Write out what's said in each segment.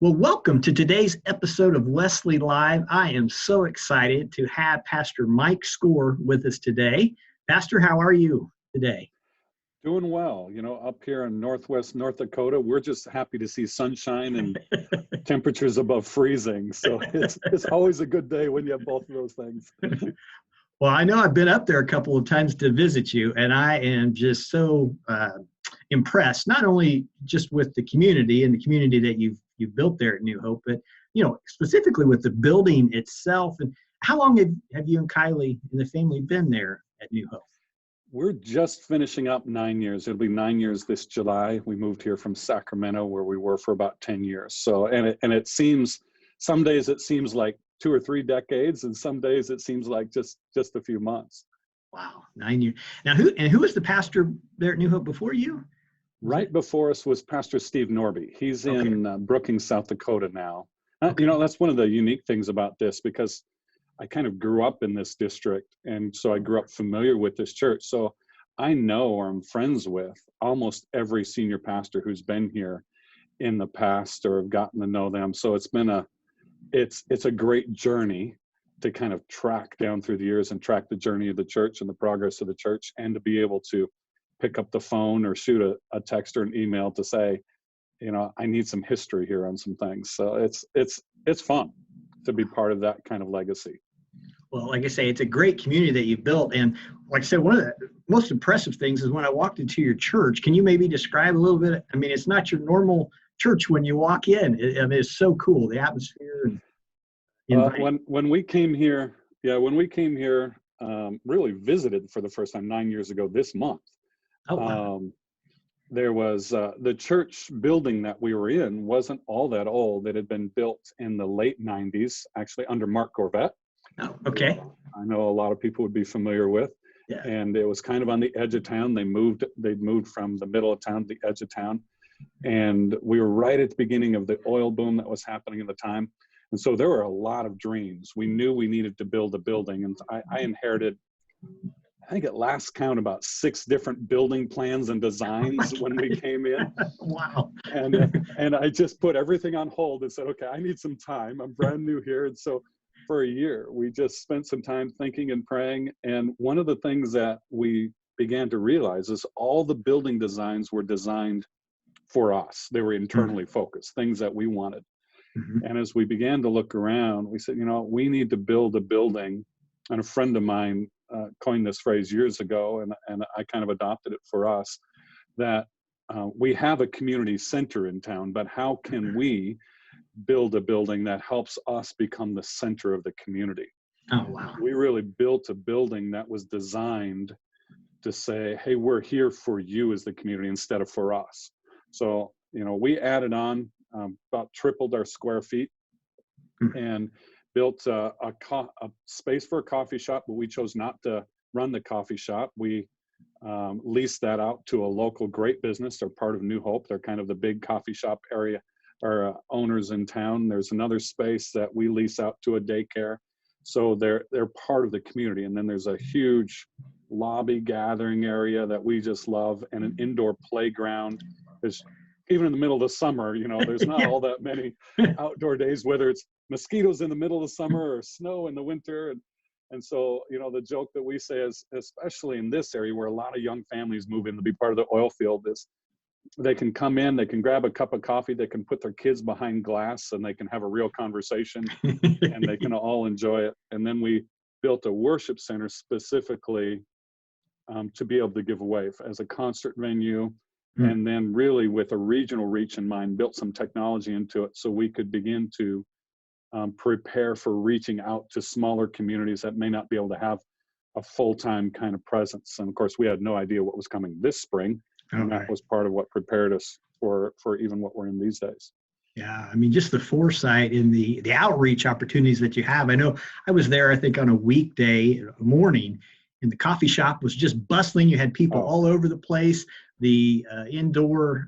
Well, welcome to today's episode of Wesley Live. I am so excited to have Pastor Mike Skor with us today. Pastor, how are you today? Doing well. Up here in Northwest North Dakota, we're just happy to see sunshine and temperatures above freezing. So it's always a good day when you have both of those things. Well, I know I've been up there a couple of times to visit you, and I am just so impressed, not only just with the community and the community that you've built there at New Hope, but specifically with the building itself. And how long have you and Kylie and the family been there at New Hope? We're just finishing up 9 years. It'll be 9 years this July. We moved here from Sacramento, where we were for about 10 years. So, and it seems, some days it seems like 2 or 3 decades, and some days it seems like just a few months. Wow, 9 years. Now, who was the pastor there at New Hope before you? Right before us was Pastor Steve Norby. He's in Brookings, South Dakota now. That's one of the unique things about this, because I kind of grew up in this district, and so I grew up familiar with this church. So I know, or I'm friends with, almost every senior pastor who's been here in the past, or have gotten to know them. So it's been it's a great journey to kind of track down through the years and track the journey of the church and the progress of the church, and to be able to pick up the phone or shoot a text or an email to say, I need some history here on some things. So it's fun to be part of that kind of legacy. Well, like I say, it's a great community that you built. And like I said, one of the most impressive things is when I walked into your church. Can you maybe describe a little bit? I mean, it's not your normal church when you walk in. It's so cool, the atmosphere. When we came here, really visited for the first time 9 years ago this month. Oh, wow. There was the church building that we were in wasn't all that old. It had been built in the late 90s, actually under Mark Gorvet. Oh, okay. I know a lot of people would be familiar with. Yeah. And it was kind of on the edge of town. They'd moved from the middle of town to the edge of town. And we were right at the beginning of the oil boom that was happening at the time. And so there were a lot of dreams. We knew we needed to build a building. And I inherited, I think at last count, about 6 different building plans and designs when we came in. Wow. And I just put everything on hold and said, okay, I need some time. I'm brand new here. And so for a year, we just spent some time thinking and praying. And one of the things that we began to realize is all the building designs were designed for us. They were internally focused, things that we wanted. Mm-hmm. And as we began to look around, we said, we need to build a building. And a friend of mine coined this phrase years ago, and I kind of adopted it for us, that we have a community center in town, but how can we build a building that helps us become the center of the community? Oh, wow. We really built a building that was designed to say, hey, we're here for you as the community instead of for us. So, we added on, about tripled our square feet, and built a space for a coffee shop, but we chose not to run the coffee shop. We leased that out to a local great business. They're part of New Hope. They're kind of the big coffee shop area or owners in town. There's another space that we lease out to a daycare. So they're part of the community. And then there's a huge lobby gathering area that we just love, and an indoor playground. There's, even in the middle of the summer, there's not all that many outdoor days, whether it's mosquitoes in the middle of the summer or snow in the winter. And so, the joke that we say is, especially in this area where a lot of young families move in to be part of the oil field, is they can come in, they can grab a cup of coffee, they can put their kids behind glass, and they can have a real conversation and they can all enjoy it. And then we built a worship center specifically to be able to give away as a concert venue. And then really with a regional reach in mind, built some technology into it so we could begin to prepare for reaching out to smaller communities that may not be able to have a full-time kind of presence. And of course, we had no idea what was coming this spring. And that was part of what prepared us for even what we're in these days. Yeah, I mean, just the foresight in the outreach opportunities that you have. I know I was there, I think, on a weekday morning, and the coffee shop was just bustling. You had people all over the place. The indoor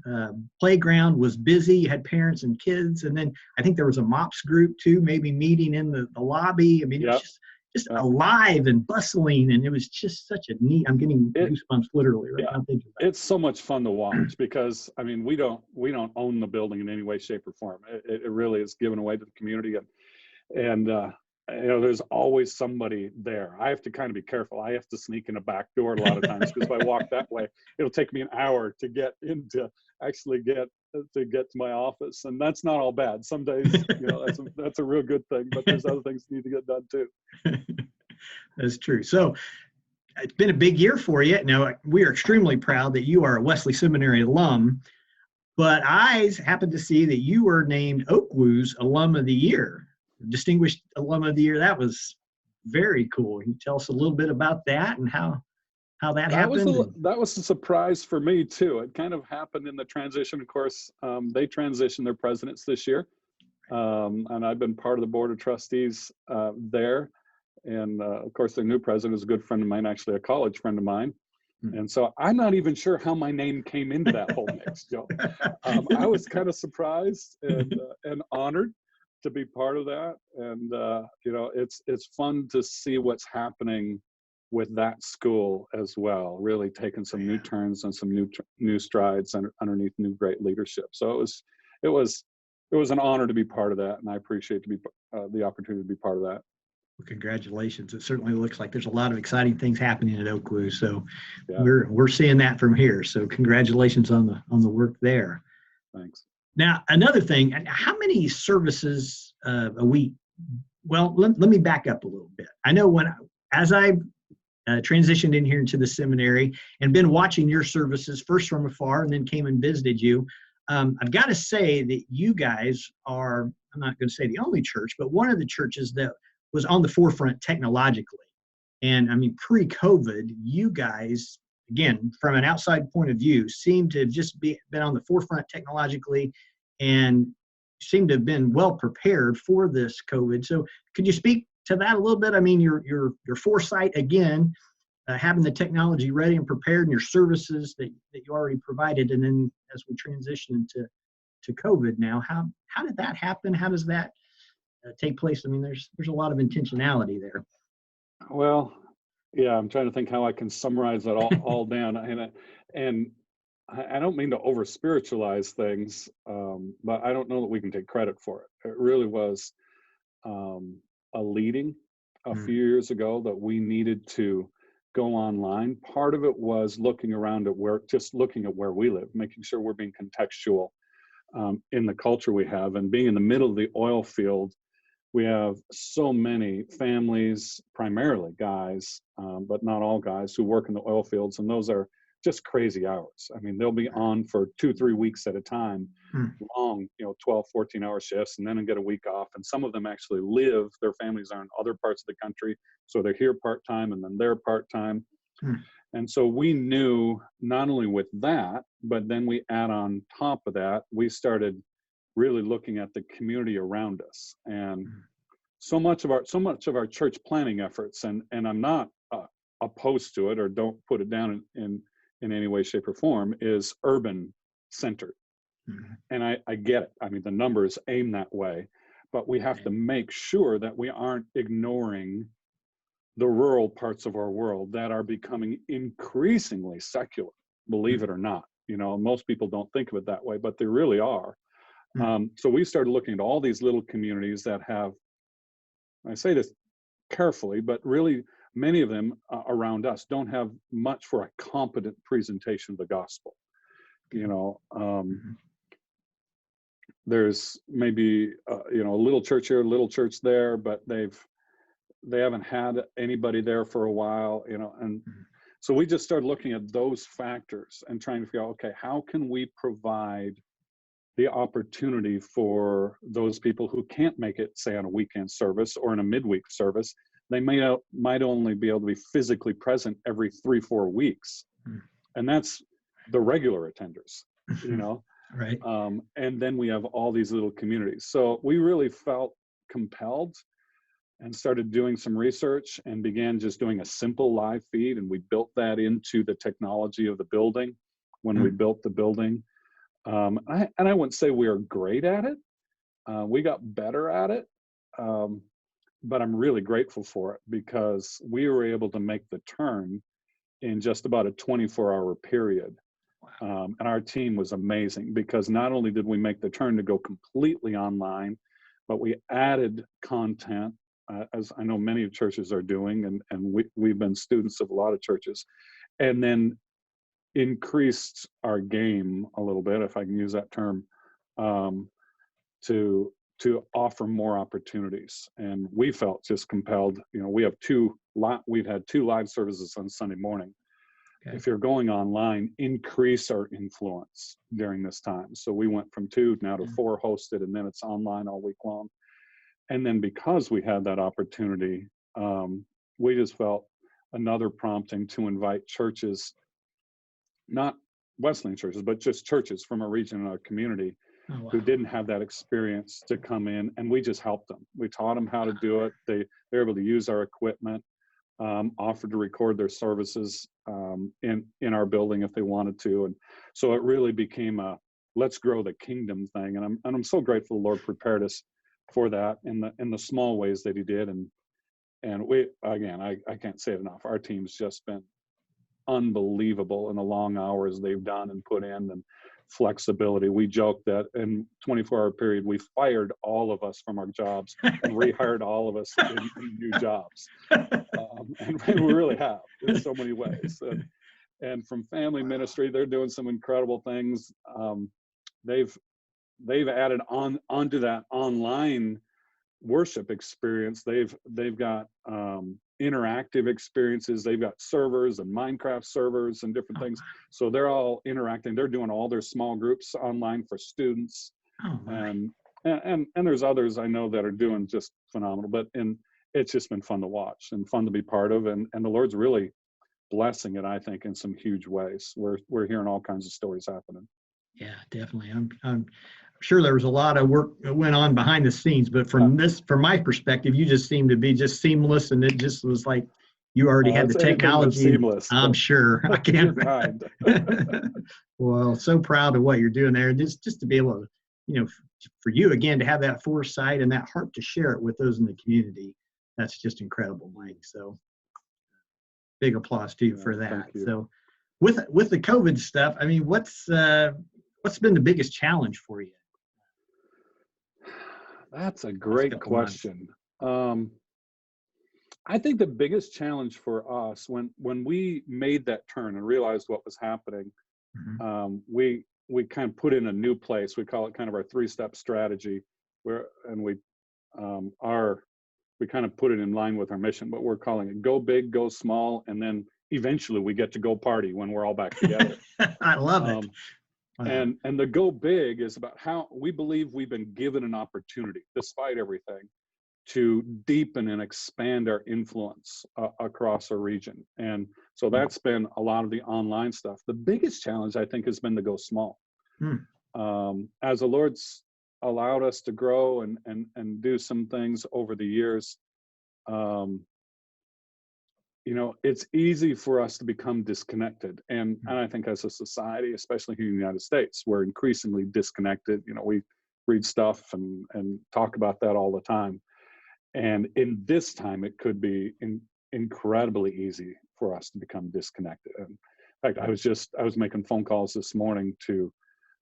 playground was busy. You had parents and kids. And then I think there was a MOPS group too, maybe meeting in the lobby. I mean, it was just alive and bustling, and it was just such a neat. I'm getting goosebumps literally right now thinking about it. It's so much fun to watch because I mean we don't own the building in any way, shape, or form. It really is given away to the community, and you know, there's always somebody there. I have to kind of be careful. I have to sneak in a back door a lot of times because if I walk that way, it'll take me an hour to get to my office, and that's not all bad. Some days, you know, that's a real good thing, but there's other things that need to get done too. That's true. So it's been a big year for you. Now, we are extremely proud that you are a Wesley Seminary alum, but I happened to see that you were named Oakwoo's Alum of the Year, Distinguished Alum of the Year. That was very cool. Can you tell us a little bit about that and how that happened? That was a surprise for me too. It kind of happened in the transition. Of course, they transitioned their presidents this year, and I've been part of the board of trustees there. And of course, their new president is a good friend of mine, actually a college friend of mine. And so I'm not even sure how my name came into that whole mix, Joe. I was kind of surprised and honored to be part of that. And you know, it's fun to see what's happening with that school as well, really taking some new turns and some new strides underneath new great leadership. So it was an honor to be part of that, and I appreciate the opportunity to be part of that. Well, congratulations. It certainly looks like there's a lot of exciting things happening at Oakwoo. So Yeah. we're seeing that from here. So congratulations on the work there. Thanks. Now, another thing, how many services a week? Well, let me back up a little bit. I know as I transitioned in here into the seminary and been watching your services first from afar and then came and visited you, I've got to say that you guys are, I'm not going to say the only church, but one of the churches that was on the forefront technologically. And I mean, pre-COVID, you guys, again, from an outside point of view, seem to have just been on the forefront technologically and seem to have been well prepared for this COVID. So could you speak to that a little bit? I mean, your foresight, again, having the technology ready and prepared, and your services that you already provided. And then as we transition into COVID now, how did that happen? How does that take place? I mean, there's a lot of intentionality there. Well, yeah, I'm trying to think how I can summarize that all down. And I don't mean to over spiritualize things, but I don't know that we can take credit for it. It really was a leading a few years ago that we needed to go online. Part of it was looking around at where we live, making sure we're being contextual in the culture we have, and being in the middle of the oil field. We have so many families, primarily guys, but not all guys, who work in the oil fields, and those are just crazy hours. I mean, they'll be on for 2-3 weeks at a time, long, 12, 14-hour shifts, and then get a week off. And some of them actually their families are in other parts of the country, so they're here part-time and then they're part-time. And so we knew not only with that, but then we add on top of that, we started really looking at the community around us. And so much of our church planning efforts, and I'm not opposed to it or don't put it down in any way, shape, or form, is urban centered. And I get it. I mean, the numbers aim that way, but we have to make sure that we aren't ignoring the rural parts of our world that are becoming increasingly secular, believe it or not. Most people don't think of it that way, but they really are. So we started looking at all these little communities that have, I say this carefully, but really many of them around us don't have much for a competent presentation of the gospel. There's maybe a little church here, a little church there, but they haven't had anybody there for a while, and so we just started looking at those factors and trying to figure out, okay, how can we provide the opportunity for those people who can't make it, say, on a weekend service or in a midweek service. They might only be able to be physically present every 3-4 weeks, and that's the regular attenders, Right. And then we have all these little communities. So we really felt compelled and started doing some research and began just doing a simple live feed, and we built that into the technology of the building when we built the building. And I wouldn't say we are great at it. We got better at it. but I'm really grateful for it because we were able to make the turn in just about a 24-hour period. Wow. And our team was amazing because not only did we make the turn to go completely online, but we added content, as I know many churches are doing, and we've been students of a lot of churches, and then increased our game a little bit, if I can use that term, to offer more opportunities. And we felt just compelled. We have we've had 2 live services on Sunday morning. Okay. If you're going online, increase our influence during this time. So we went from 2 now to 4 hosted, and then it's online all week long. And then because we had that opportunity, we just felt another prompting to invite churches, not Wesleyan churches, but just churches from a region in our community who didn't have that experience to come in, and we just helped them. We taught them how to do it. They're able to use our equipment, offered to record their services in our building if they wanted to. And so it really became a let's grow the kingdom thing. And I'm so grateful the Lord prepared us for that in the small ways that he did. And we, again, I can't say it enough. Our team's just been unbelievable in the long hours they've done and put in, and flexibility. We joke that in 24-hour period, we fired all of us from our jobs and rehired all of us in new jobs. And we really have in so many ways. And from family ministry, they're doing some incredible things. They've added onto that online worship experience. They've got interactive experiences. They've got servers and Minecraft servers and different things. So they're all interacting. They're doing all their small groups online for students. And there's others I know that are doing just phenomenal. But it's just been fun to watch and fun to be part of. And the Lord's really blessing it, I think, in some huge ways. We're hearing all kinds of stories happening. Yeah, definitely. I'm sure there was a lot of work that went on behind the scenes, but from my perspective, you just seemed to be just seamless, and it just was like you already had the technology. Seamless, I'm sure. I can't. Well, so proud of what you're doing there, and just to be able to, for you again to have that foresight and that heart to share it with those in the community, that's just incredible, Mike. So, big applause to you for that. So, with the COVID stuff, I mean, what's been the biggest challenge for you? That's a great question. I think the biggest challenge for us when we made that turn and realized what was happening, we kind of put in a new place. We call it kind of our 3-step strategy, we kind of put it in line with our mission, but we're calling it go big, go small, and then eventually we get to go party when we're all back together. I love it. Wow. And the go big is about how we believe we've been given an opportunity, despite everything, to deepen and expand our influence across our region. And so that's been a lot of the online stuff. The biggest challenge, I think, has been to go small. As the Lord's allowed us to grow and do some things over the years, it's easy for us to become disconnected. And I think as a society, especially here in the United States, we're increasingly disconnected. We read stuff and talk about that all the time. And in this time, it could be incredibly easy for us to become disconnected. And in fact, I was making phone calls this morning to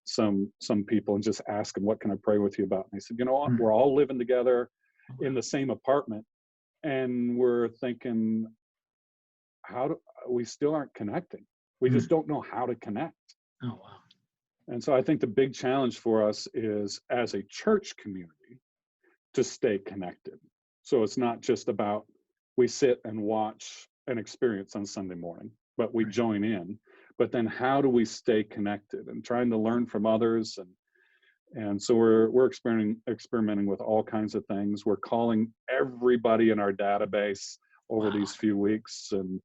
some people and just asking, what can I pray with you about? And they said, you know what, we're all living together in the same apartment, and we're thinking, we still aren't connecting. We just don't know how to connect. Oh, wow. And so I think the big challenge for us is, as a church community, to stay connected. So it's not just about we sit and watch an experience on Sunday morning, but we join in. But then how do we stay connected and trying to learn from others? And so we're experimenting with all kinds of things. We're calling everybody in our database over these few weeks and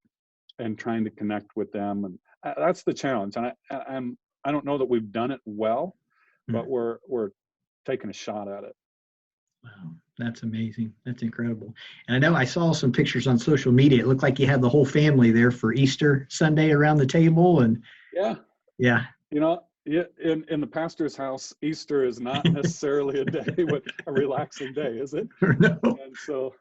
trying to connect with them. And that's the challenge. And I don't know that we've done it well, but we're taking a shot at it. Wow, that's amazing. That's incredible. And I know I saw some pictures on social media. It looked like you had the whole family there for Easter Sunday around the table. And yeah. Yeah, in the pastor's house, Easter is not necessarily a day, but a relaxing day, is it? No. And so,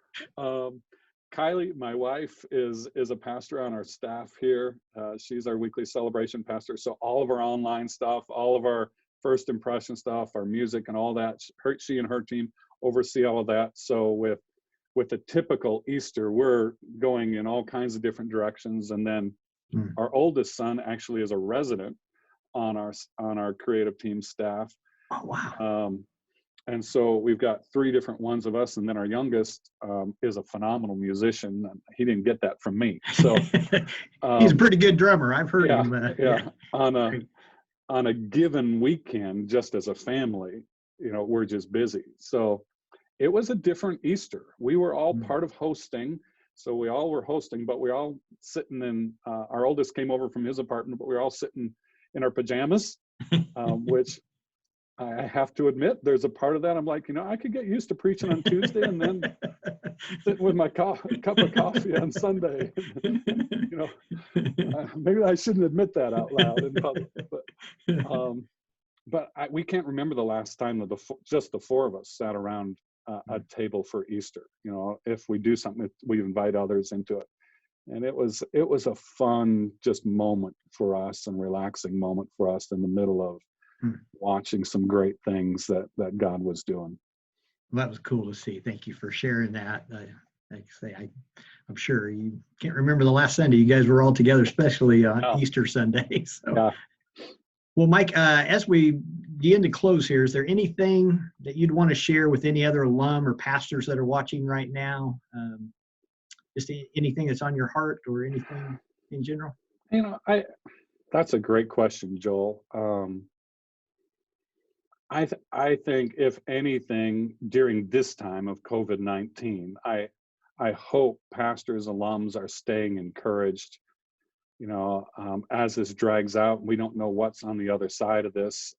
Kylie, my wife, is a pastor on our staff here. She's our weekly celebration pastor. So all of our online stuff, all of our first impression stuff, our music and all that, she and her team oversee all of that. So with a typical Easter, we're going in all kinds of different directions. And then our oldest son actually is a resident on our creative team staff. Oh, wow. And so we've got 3 different ones of us, and then our youngest is a phenomenal musician. He didn't get that from me. So he's a pretty good drummer. I've heard him. Yeah. On a given weekend, just as a family, we're just busy. So it was a different Easter. We were all part of hosting. So we all were hosting, but we all sitting in, our oldest came over from his apartment, but we were all sitting in our pajamas, which I have to admit, there's a part of that I'm like, I could get used to preaching on Tuesday and then sitting with my cup of coffee on Sunday. Maybe I shouldn't admit that out loud in public, but we can't remember the last time that just the 4 of us sat around a table for Easter. If we do something, we invite others into it. And it was a fun just moment for us and relaxing moment for us in the middle of watching some great things that God was doing. Well, that was cool to see. Thank you for sharing that. Like I say, I'm sure you can't remember the last Sunday you guys were all together, especially on Easter Sunday. So. Yeah. Well, Mike, as we begin to close here, is there anything that you'd want to share with any other alum or pastors that are watching right now? Just anything that's on your heart or anything in general? That's a great question, Joel. I think if anything during this time of COVID-19, I hope pastors, alums are staying encouraged. As this drags out, we don't know what's on the other side of this.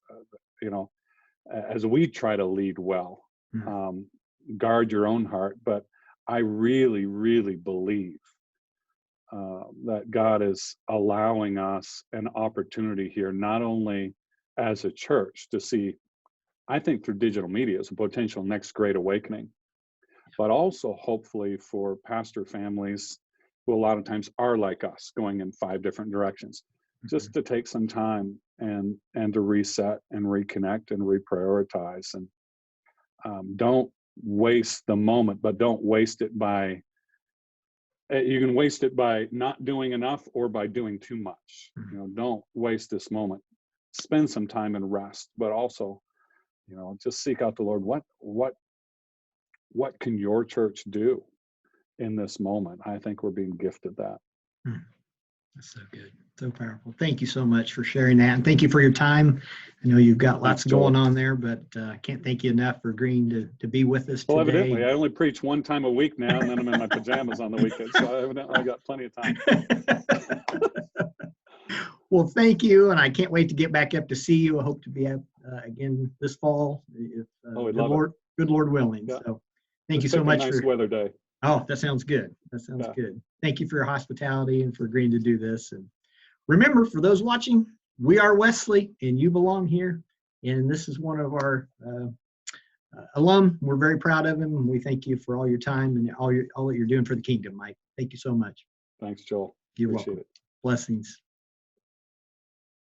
As we try to lead well, guard your own heart. But I really, really believe that God is allowing us an opportunity here, not only as a church to see, I think through digital media as a potential next great awakening, but also hopefully for pastor families who a lot of times are like us, going in 5 different directions, just to take some time and to reset and reconnect and reprioritize. And don't waste the moment, but don't waste it by, you can waste it by not doing enough or by doing too much. Don't waste this moment. Spend some time and rest, but also, just seek out the Lord. What can your church do in this moment? I think we're being gifted that. That's so good. So powerful. Thank you so much for sharing that. And thank you for your time. I know you've got lots going on there, but I can't thank you enough for agreeing to be with us today. Well, evidently, I only preach 1 time a week now, and then I'm in my pajamas on the weekend. So evidently I got plenty of time. Well, thank you. And I can't wait to get back up to see you. I hope to be up again this fall, if good Lord willing. Yeah. So thank you so much. Nice weather day. Oh, that sounds good. That sounds good. Thank you for your hospitality and for agreeing to do this. And remember, for those watching, we are Wesley and you belong here. And this is one of our alum. We're very proud of him. And we thank you for all your time and all that you're doing for the kingdom, Mike. Thank you so much. Thanks, Joel. You're welcome. Blessings.